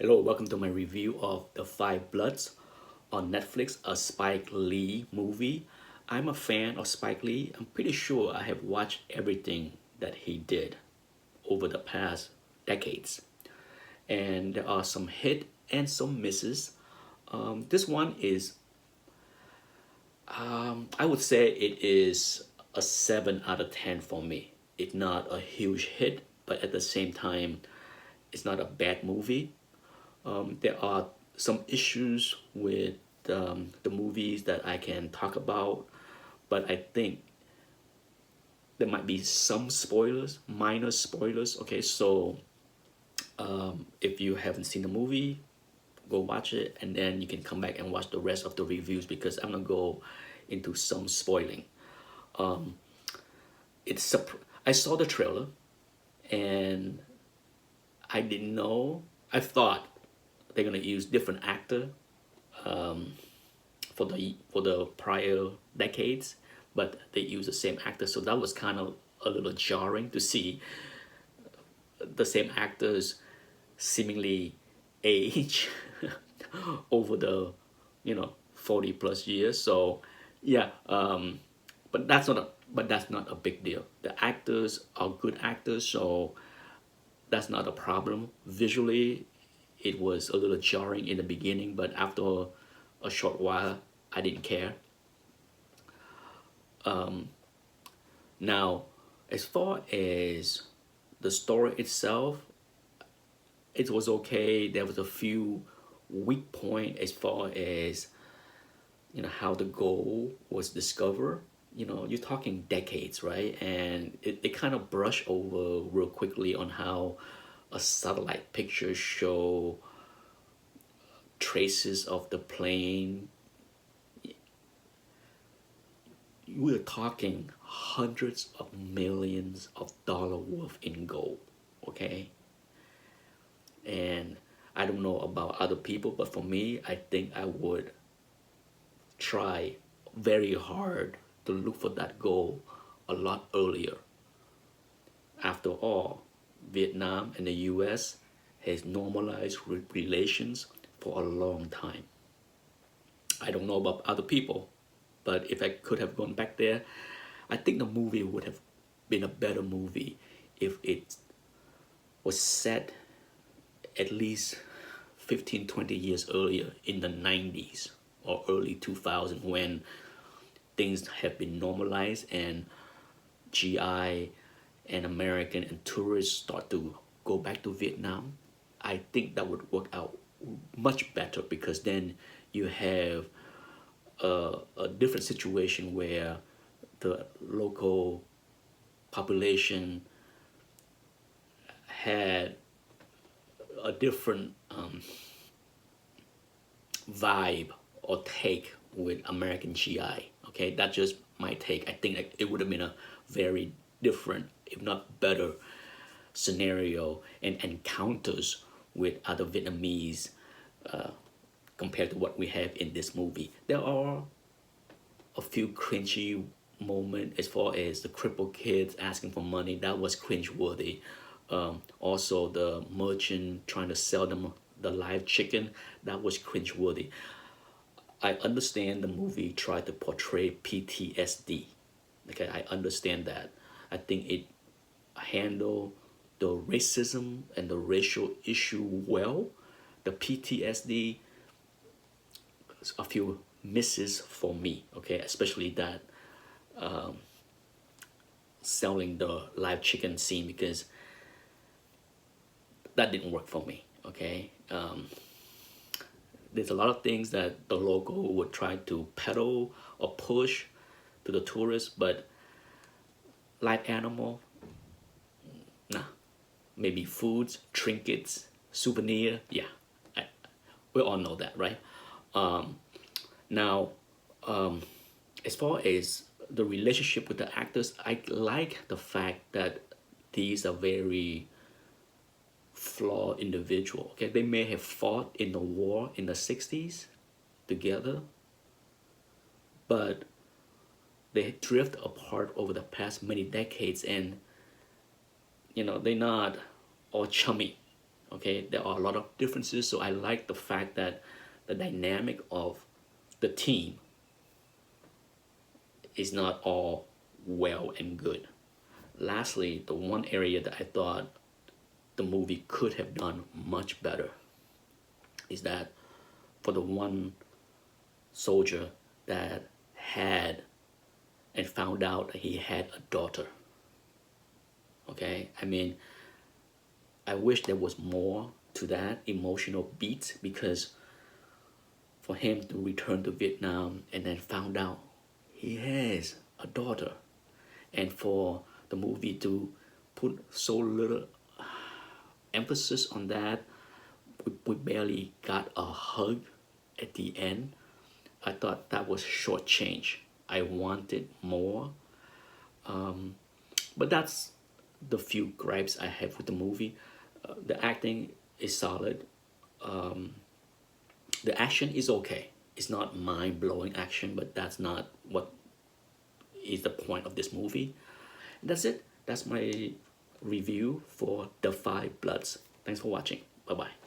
Hello, welcome to my review of The Five Bloods on Netflix, a Spike Lee movie. I'm a fan of Spike Lee. I'm pretty sure I have watched everything that he did over the past decades. And there are some hit and some misses. This one is, I would say it is a 7 out of 10 for me. It's not a huge hit, but at the same time, it's not a bad movie. There are some issues with the movies that I can talk about, but I think there might be some spoilers, minor spoilers. Okay, so if you haven't seen the movie, go watch it, and then you can come back and watch the rest of the reviews because I'm gonna go into some spoiling. It's I saw the trailer and I didn't know. I thought they're gonna use different actor for the prior decades, but they use the same actor, so that was kind of a little jarring to see the same actors seemingly age over the 40 plus years. So yeah, but that's not a big deal. The actors are good actors, so that's not a problem. Visually, it was a little jarring in the beginning, but after a short while, I didn't care. Now, as far as the story itself, it was okay. There was a few weak point as far as how the goal was discovered. You're talking decades, right? And it kind of brushed over real quickly on how a satellite picture show traces of the plane. We're talking hundreds of millions of dollar worth in gold, okay? And I don't know about other people, but for me, I think I would try very hard to look for that goal a lot earlier. After all, Vietnam and the US has normalized relations for a long time. I don't know about other people, but if I could have gone back there, I think the movie would have been a better movie if it was set at least 15, 20 years earlier in the 90s or early 2000 when things have been normalized and GI and American and tourists start to go back to Vietnam. I think that would work out much better because then you have a different situation where the local population had a different vibe or take with American GI. Okay, that's just my take. I think that it would have been a very different, if not better, scenario and encounters with other Vietnamese compared to what we have in this movie. There are a few cringy moments as far as the crippled kids asking for money. That was cringe-worthy. Also, the merchant trying to sell them the live chicken. That was cringe-worthy. I understand the movie tried to portray PTSD. Okay, I understand that. I think it handled the racism and the racial issue well. The PTSD, a few misses for me. Okay, especially that selling the live chicken scene because that didn't work for me. Okay, there's a lot of things that the logo would try to peddle or push to the tourists, but live animal, nah. Maybe foods, trinkets, souvenir, yeah, we all know that, right? Now, as far as the relationship with the actors, I like the fact that these are very flawed individual. Okay, they may have fought in the war in the 60s together, but they drift apart over the past many decades, and they're not all chummy. Okay, there are a lot of differences, so I like the fact that the dynamic of the team is not all well and good. Lastly, the one area that I thought the movie could have done much better is that for the one soldier that had and found out that he had a daughter. Okay, I mean, I wish there was more to that emotional beat, because for him to return to Vietnam and then found out he has a daughter, and for the movie to put so little emphasis on that, we barely got a hug at the end. I thought that was shortchanged. I wanted more, but that's the few gripes I have with the movie. The acting is solid. The action is okay. It's not mind blowing action, but that's not what is the point of this movie. And that's it. That's my review for The Five Bloods. Thanks for watching. Bye bye.